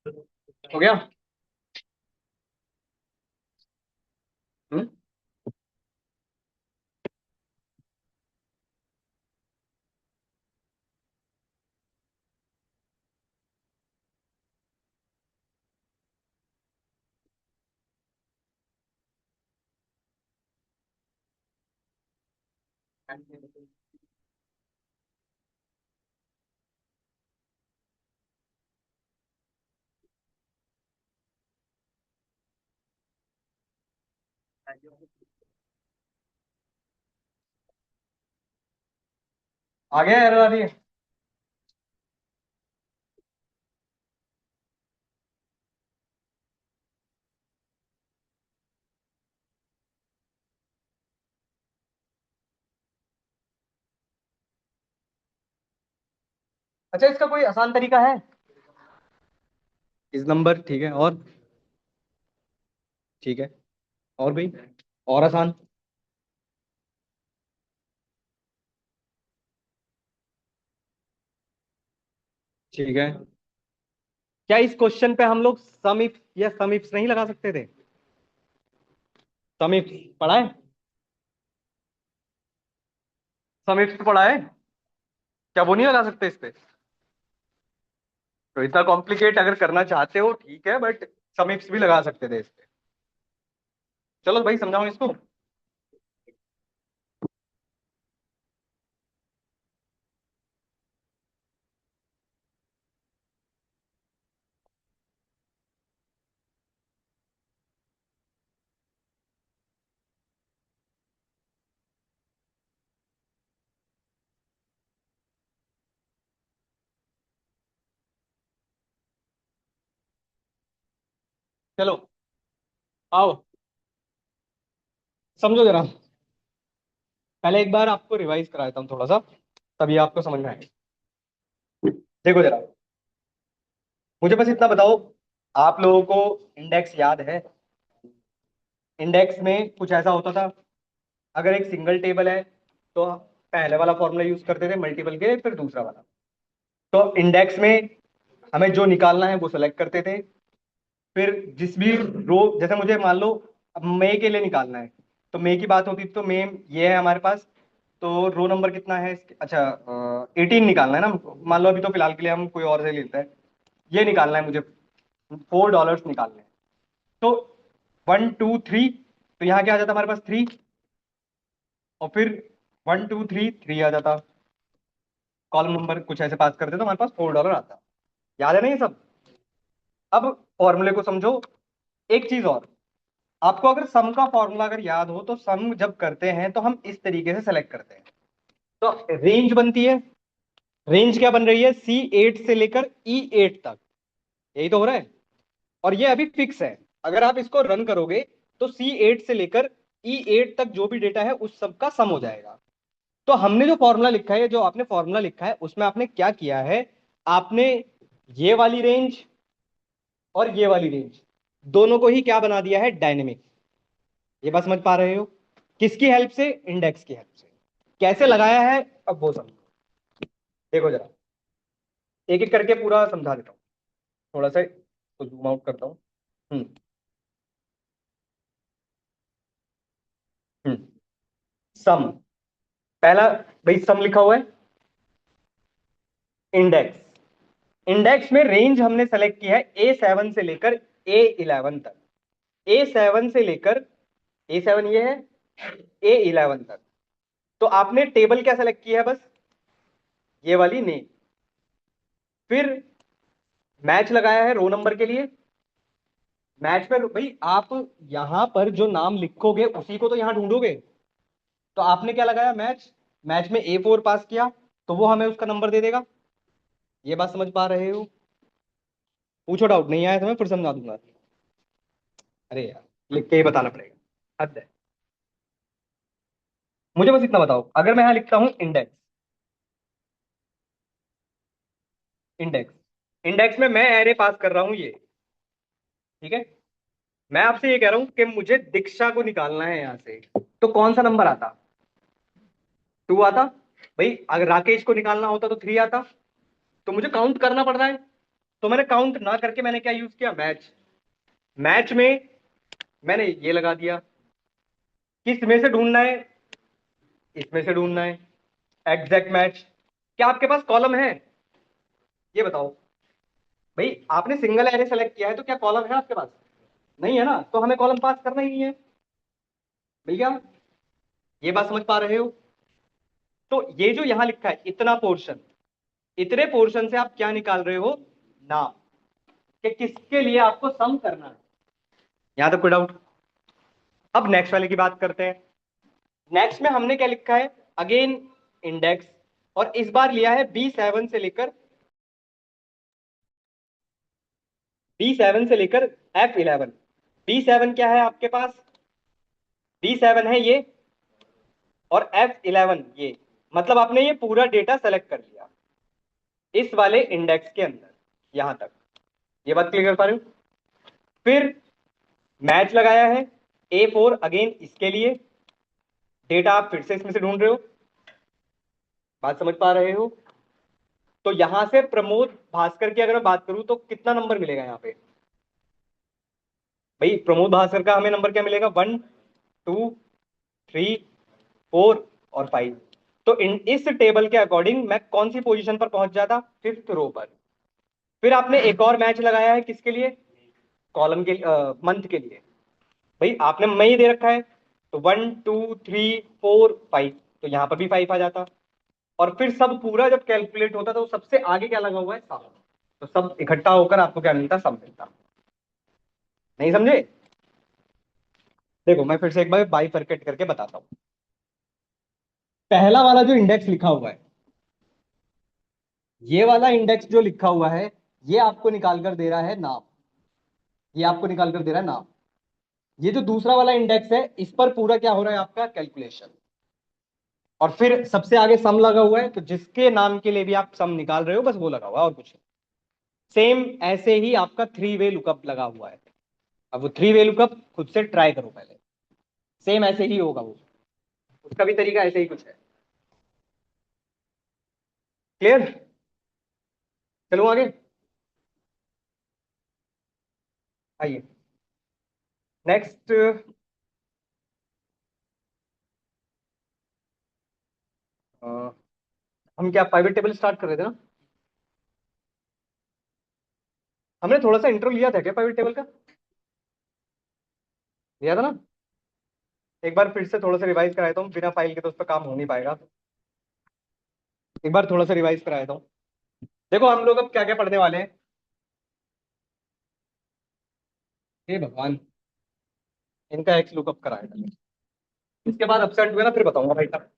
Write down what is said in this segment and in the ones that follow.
हो गया। हम्म। आ गया एरर आ रही है। अच्छा, इसका कोई आसान तरीका है? इस नंबर ठीक है, और ठीक है, और भी, और आसान। ठीक है। क्या इस क्वेश्चन पे हम लोग सम इफ या सम इफ्स नहीं लगा सकते थे? सम इफ्स पढ़ा है? सम इफ्स पढ़ा है? क्या वो नहीं लगा सकते इस पे? तो इतना कॉम्प्लिकेट अगर करना चाहते हो ठीक है, बट सम इफ्स भी लगा सकते थे इस पे। चलो भाई, समझाओ इसको। चलो आओ, समझो जरा। पहले एक बार आपको रिवाइज कराता हूँ थोड़ा सा, तभी आपको समझ में आएगा। देखो जरा, मुझे बस इतना बताओ, आप लोगों को इंडेक्स याद है? इंडेक्स में कुछ ऐसा होता था, अगर एक सिंगल टेबल है तो पहले वाला फॉर्मूला यूज करते थे, मल्टीपल के फिर दूसरा वाला। तो इंडेक्स में हमें जो निकालना है वो सेलेक्ट करते थे, फिर जिस भी रो, जैसे मुझे मान लो अब मे के लिए निकालना है, तो मे की बात होती तो मे ये है हमारे पास, तो रो नंबर कितना है अच्छा 18 निकालना है ना, मान लो अभी तो फिलहाल के लिए हम कोई और से लेते हैं। ये निकालना है मुझे, $4 निकालने हैं। तो 1 2 3, तो यहाँ क्या आ जाता हमारे पास 3, और फिर 1 2 3 3 आ जाता, कॉलम नंबर कुछ ऐसे पास करते तो हमारे पास $4 आता। याद है ना ये सब? अब फॉर्मूले को समझो। एक चीज और, आपको अगर सम का फॉर्मूला अगर याद हो, तो सम जब करते हैं तो हम इस तरीके से सेलेक्ट करते हैं। तो रेंज बनती है, रेंज क्या बन रही है, C8 से लेकर E8 तक, यही तो हो रहा है। और ये अभी फिक्स है, अगर आप इसको रन करोगे तो C8 से लेकर E8 तक जो भी डेटा है उस सब का सम हो जाएगा। तो हमने जो फॉर्मूला लिखा है, जो आपने फॉर्मूला लिखा है, उसमें आपने क्या किया है, आपने ये वाली रेंज और ये वाली रेंज दोनों को ही क्या बना दिया है, डायनेमिक। ये बात समझ पा रहे हो? किसकी हेल्प से, इंडेक्स की हेल्प से। कैसे लगाया है, अब वो समझो। देखो जरा, एक एक करके पूरा समझा देता हूँ, थोड़ा सा तो जूम आउट करता हूँ। हम्म। हम्म। सम, पहला, भाई सम लिखा हुआ है, इंडेक्स, इंडेक्स में रेंज हमने सेलेक्ट किया है A7 से लेकर A11 तक। A7 से लेकर, A7 ये है, A11 तक। तो आपने टेबल क्या सेलेक्ट किया है, बस ये वाली नेम, फिर मैच लगाया है रो नंबर के लिए। मैच में भाई आप यहां पर जो नाम लिखोगे उसी को तो यहां ढूंढोगे, तो आपने क्या लगाया, मैच। मैच में A4 पास किया, तो वो हमें उसका नंबर दे देगा। ये बात समझ पा रहे हो? पूछो, डाउट नहीं आया तो मैं फिर समझा दूंगा। अरे यार, लिख के ही बताना पड़ेगा, हद है। मुझे बस इतना बताओ, अगर मैं यहां लिखता हूं इंडेक्स, इंडेक्स, इंडेक्स में मैं एरे पास कर रहा हूं ये, ठीक है। मैं आपसे ये कह रहा हूं कि मुझे दीक्षा को निकालना है यहां से, तो कौन सा नंबर आता, 2 आता। भाई अगर राकेश को निकालना होता तो 3 आता। तो मुझे काउंट करना पड़ रहा है, तो मैंने काउंट ना करके मैंने क्या यूज किया, मैच। मैच में मैंने ये लगा दिया, किस में से ढूंढना है, इसमें से ढूंढना है, एग्जैक्ट मैच। क्या आपके पास कॉलम है, ये बताओ भाई। आपने सिंगल एरे सेलेक्ट किया है तो क्या कॉलम है आपके पास, नहीं है ना, तो हमें कॉलम पास करना ही नहीं है भैया। ये बात समझ पा रहे हो। तो ये जो यहां लिखा है इतना पोर्शन, इतने पोर्शन से आप क्या निकाल रहे हो, नाम, कि किसके लिए आपको सम करना है। यहां तक कोई डाउट। अब नेक्स्ट वाले की बात करते हैं। नेक्स्ट में हमने क्या लिखा है, अगेन इंडेक्स, और इस बार लिया है B7 से लेकर F11। B7 क्या है आपके पास, B7 है ये, और F11 ये। मतलब आपने ये पूरा डेटा सेलेक्ट कर लिया इस वाले इंडेक्स के अंदर, यहां तक। ये बात क्लियर कर पा रहे हो। फिर मैच लगाया है A4 अगेन इसके लिए, डेटा आप फिर से इसमें से ढूंढ रहे हो, बात समझ पा रहे हो। तो यहां से प्रमोद भास्कर की अगर मैं बात करूं तो कितना नंबर मिलेगा यहाँ पे, भाई प्रमोद भास्कर का हमें नंबर क्या मिलेगा, 1 2 3 4 और 5। तो इस टेबल के अकॉर्डिंग मैं कौन सी पोजीशन पर पहुंच जाता, 5th रो पर। फिर आपने एक और मैच लगाया है किसके लिए, कॉलम के, मंथ के लिए। भाई आपने मई दे रखा है, तो 1 2 3 4 5, तो यहां पर भी 5 आ जाता। और फिर सब पूरा जब कैलकुलेट होता तो सबसे आगे क्या लगा हुआ है, सम। तो सब इकट्ठा होकर आपको क्या मिलता, सम मिलता। नहीं समझे। देखो मैं फिर से एक बार बाइफरकेट करके बताता हूं। पहला वाला जो इंडेक्स लिखा हुआ है, ये वाला इंडेक्स जो लिखा हुआ है, ये आपको निकाल कर दे रहा है नाम, ये आपको निकाल कर दे रहा है नाम। ये जो दूसरा वाला इंडेक्स है, इस पर पूरा क्या हो रहा है आपका, कैलकुलेशन। और फिर सबसे आगे सम लगा हुआ है, तो जिसके नाम के लिए भी आप सम निकाल रहे हो बस वो लगा हुआ है और कुछ नहीं। सेम ऐसे ही आपका 3 वे लुकअप लगा हुआ है। अब वो 3 वे लुकअप खुद से ट्राई करो पहले, सेम ऐसे ही होगा वो, उसका भी तरीका ऐसे ही कुछ है। क्लियर। चलो आगे, आइए नेक्स्ट। हम क्या पाइवेट टेबल स्टार्ट कर रहे थे ना, हमने थोड़ा सा इंट्रो लिया था क्या पाइवेट टेबल का, लिया था ना। एक बार फिर से थोड़ा सा रिवाइज कराया था, बिना फाइल के तो उस पर काम हो नहीं पाएगा। एक बार थोड़ा सा रिवाइज कराया था। देखो हम लोग अब क्या क्या पढ़ने वाले हैं। हे भगवान, इनका एक्स लुकअप कराया था। इसके बाद अपसेट हुए ना फिर बताऊंगा भाई तब।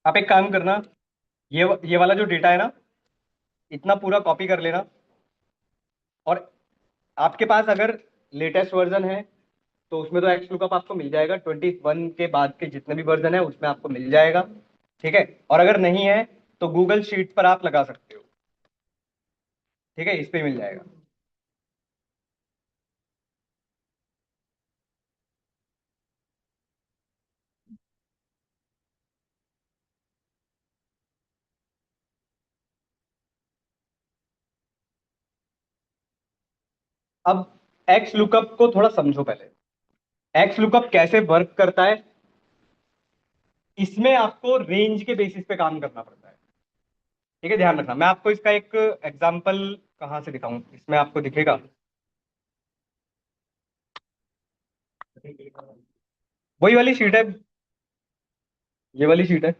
आप एक काम करना, ये वाला जो डेटा है ना, इतना पूरा कॉपी कर लेना। और आपके पास अगर लेटेस्ट वर्जन है तो उसमें तो एक्स लुकअप आपको मिल जाएगा, 21 के बाद के जितने भी वर्जन है उसमें आपको मिल जाएगा। ठीक है, और अगर नहीं है तो गूगल शीट पर आप लगा सकते हो। ठीक है, इस पे मिल जाएगा। अब एक्स लुकअप को थोड़ा समझो पहले, एक्स लुकअप कैसे वर्क करता है। इसमें आपको रेंज के बेसिस पे काम करना पड़ता है। ठीक है, ध्यान रखना। मैं आपको इसका एक एग्जांपल कहाँ से दिखाऊं, इसमें आपको दिखेगा, वही वाली शीट है, ये वाली शीट है।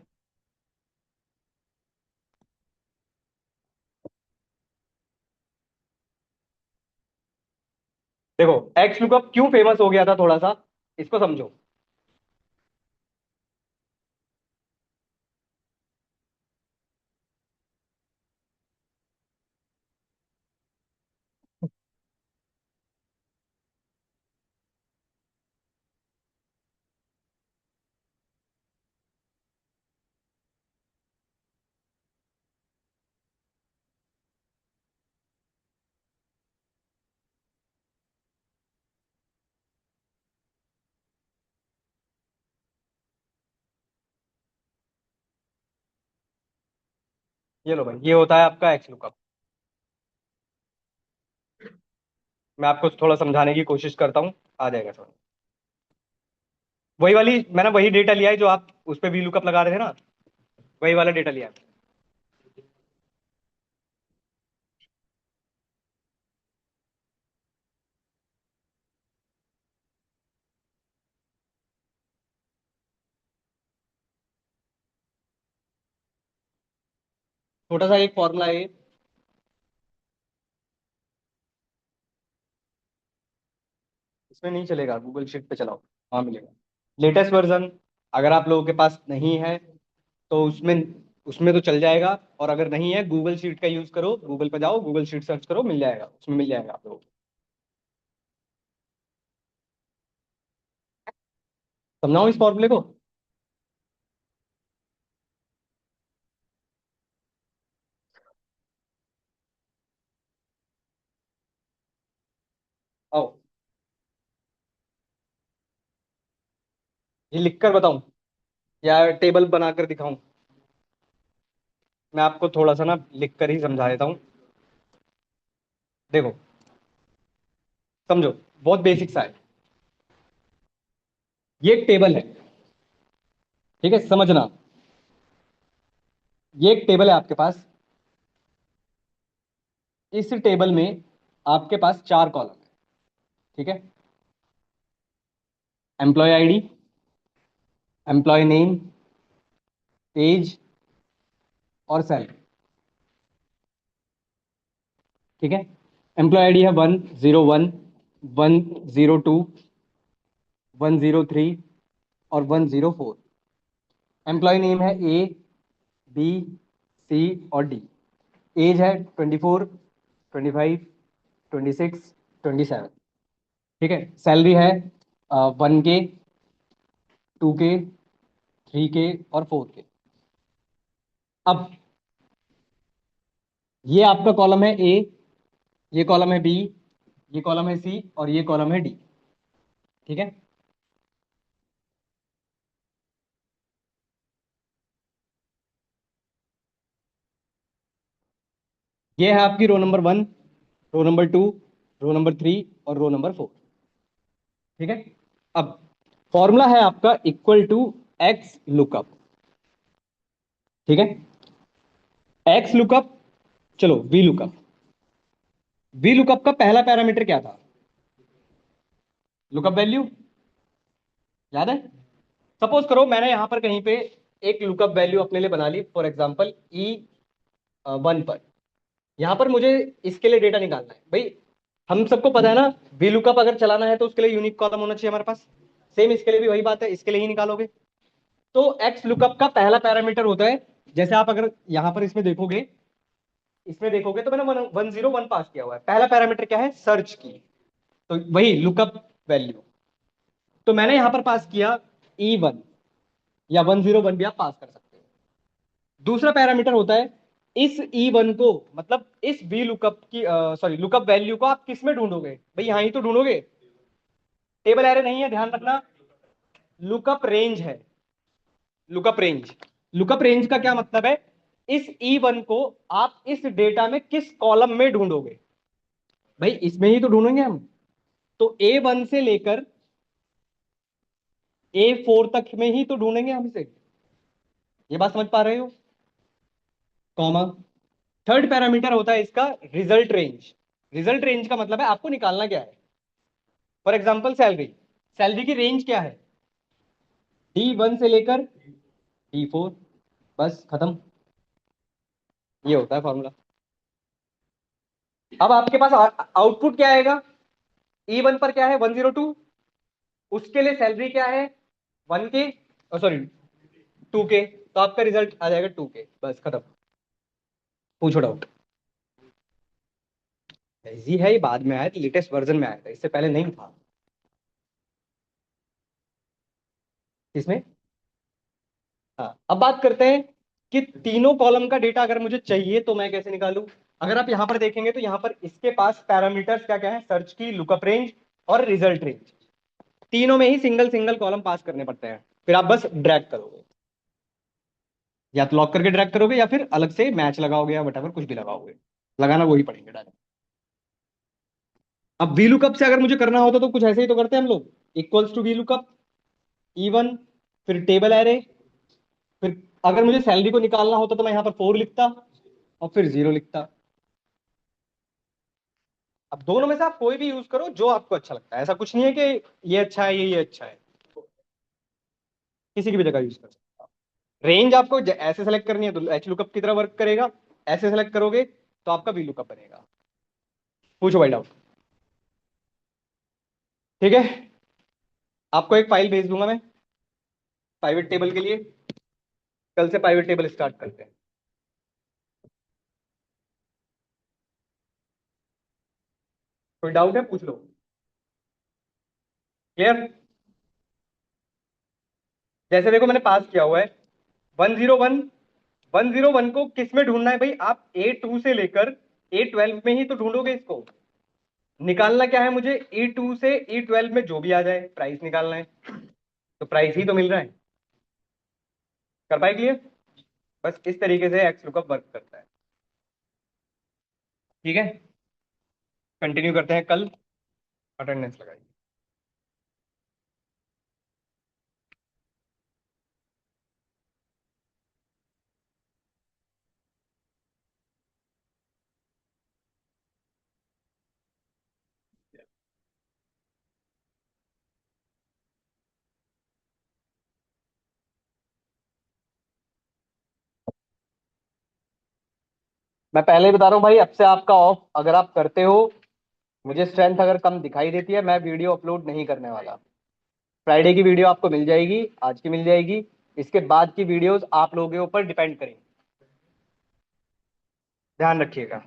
देखो एक्स लुकअप क्यों फेमस हो गया था, थोड़ा सा इसको समझो। ये लो भाई, ये होता है आपका एक्स लुकअप। मैं आपको थोड़ा समझाने की कोशिश करता हूँ, आ जाएगा समझ। वही वाली, मैंने वही डेटा लिया है जो आप उस पे वी लुकअप लगा रहे थे ना, वही वाला डेटा लिया है। छोटा सा एक फॉर्मूला है ये। इसमें नहीं चलेगा, गूगल शीट पे चलाओ, हाँ मिलेगा। लेटेस्ट वर्जन अगर आप लोगों के पास नहीं है तो उसमें उसमें तो चल जाएगा, और अगर नहीं है गूगल शीट का यूज करो, गूगल पे जाओ, गूगल शीट सर्च करो, मिल जाएगा, उसमें मिल जाएगा आप लोगों को। समझाओ इस फॉर्मूले को। आओ, ये लिख कर बताऊं या टेबल बनाकर दिखाऊं? मैं आपको थोड़ा सा ना लिख कर ही समझा देता हूँ। देखो, समझो, बहुत बेसिक सा है। ये एक टेबल है, ठीक है, समझना। ये एक टेबल है आपके पास। इस टेबल में आपके पास चार कॉलम है, ठीक है। Employ ID, employ name, age और सैलरी, ठीक है। एम्प्लॉय आईडी है 101, 102, 103 और 104। एम्प्लॉय नेम है ए, बी, सी और डी। एज है 24, 25, 26, 27, ठीक है। सैलरी है 1K, 2K, 3K और 4K। अब ये आपका कॉलम है ए, ये कॉलम है बी, ये कॉलम है सी और ये कॉलम है डी, ठीक है। ये है आपकी row number 1, row number 2, row number 3 और रो नंबर 4, ठीक है। अब फॉर्मूला है आपका इक्वल टू एक्स लुकअप, ठीक है। एक्स लुकअप, चलो वी लुकअप। वी लुकअप का पहला पैरामीटर क्या था? लुकअप वैल्यू, याद है? सपोज करो मैंने यहां पर कहीं पे एक लुकअप वैल्यू अपने लिए बना ली, फॉर एग्जांपल E1 पर। यहां पर मुझे इसके लिए डेटा निकालना है भाई। हम सबको पता है ना, वी लुकअप अगर चलाना है तो उसके लिए यूनिक कॉलम होना चाहिए हमारे पास। सेम इसके लिए भी वही बात है, इसके लिए ही निकालोगे। तो एक्स लुकअप का पहला पैरामीटर होता है, जैसे आप अगर यहां पर इसमें देखोगे तो मैंने 101 पास किया हुआ है। पहला पैरामीटर क्या है? सर्च की, तो वही लुकअप वैल्यू। तो मैंने यहां पर पास किया E1 या 101 भी आप पास कर सकते हो। दूसरा पैरामीटर होता है इस E1 को, मतलब इस वी लुकअप की, सॉरी, लुकअप वैल्यू को आप किस में ढूंढोगे भाई? यहां ही तो ढूंढोगे। टेबल एरे नहीं है, ध्यान रखना। लुकअप रेंज है, लुकअप रेंज। लुकअप रेंज का क्या मतलब है? इस E1 को आप इस डेटा में किस कॉलम में ढूंढोगे भाई? इसमें ही तो ढूंढेंगे हम। तो A1 से लेकर A4 तक में ही तो ढूंढेंगे हम इसे। ये बात समझ पा रहे हो? कॉमा। थर्ड पैरामीटर होता है इसका रिजल्ट रेंज। रिजल्ट रेंज का मतलब है आपको निकालना क्या है। फॉर एग्जाम्पल सैलरी, सैलरी की रेंज क्या है? D1 से लेकर D4, बस खत्म। ये होता है फॉर्मूला। अब आपके पास आउटपुट क्या आएगा? E1 पर क्या है? 102। उसके लिए सैलरी क्या है? 1K, sorry 2K। तो आपका रिजल्ट आ जाएगा 2K, बस खत्म। पूछो डाउट। इजी है, ये बाद में आया, लेटेस्ट वर्जन में आया था, इससे पहले नहीं था। इसमें, हाँ, अब बात करते हैं कि तीनों कॉलम का डेटा अगर मुझे चाहिए तो मैं कैसे निकालूं। अगर आप यहां पर देखेंगे तो यहां पर इसके पास पैरामीटर्स क्या क्या है? सर्च की, लुकअप रेंज और रिजल्ट रेंज। तीनों में ही सिंगल सिंगल कॉलम पास करने पड़ते हैं, फिर आप बस ड्रैग करोगे। या तो लॉक करके ड्रैग करोगे या फिर अलग से मैच लगाओगे या वट कुछ भी लगाओगे, लगाना वही पड़ेंगे डायरेक्ट। अब वी लुकअप से अगर मुझे करना होता तो कुछ ऐसे ही तो करते हैं हम लोग, equals to V lookup even, फिर टेबल एरे, फिर अगर मुझे सैलरी को निकालना होता तो मैं यहाँ पर 4 लिखता और फिर 0 लिखता। अब दोनों में से आप कोई भी यूज करो जो आपको अच्छा लगता है, ऐसा कुछ नहीं है कि ये अच्छा है ये अच्छा है, किसी की भी जगह यूज कर सकते हो। रेंज आपको ऐसे सेलेक्ट करनी है तो एच लुकअप की तरह वर्क करेगा, ऐसे सेलेक्ट करोगे तो आपका वी लुकअप बनेगा। पूछो भाई डाउट। ठीक है, आपको एक फाइल भेज दूंगा मैं प्राइवेट टेबल के लिए, कल से प्राइवेट टेबल स्टार्ट करते हैं। कोई डाउट है पूछ लो। क्लियर। जैसे देखो मैंने पास किया हुआ है 101, 101 को किस में ढूंढना है भाई, आप A2 से लेकर A12 में ही तो ढूंढोगे इसको। निकालना क्या है मुझे, E2 से E12 में जो भी आ जाए प्राइस निकालना है, तो प्राइस ही तो मिल रहा है। कर पाए क्लियर। बस इस तरीके से एक्स लुकअप वर्क करता है। ठीक है, कंटिन्यू करते हैं कल, अटेंडेंस लगाइए। मैं पहले ही बता रहा हूँ भाई, अब से आपका ऑफ अगर आप करते हो, मुझे स्ट्रेंथ अगर कम दिखाई देती है मैं वीडियो अपलोड नहीं करने वाला। फ्राइडे की वीडियो आपको मिल जाएगी, आज की मिल जाएगी, इसके बाद की वीडियोस आप लोगों के ऊपर डिपेंड करेंगी। ध्यान रखिएगा।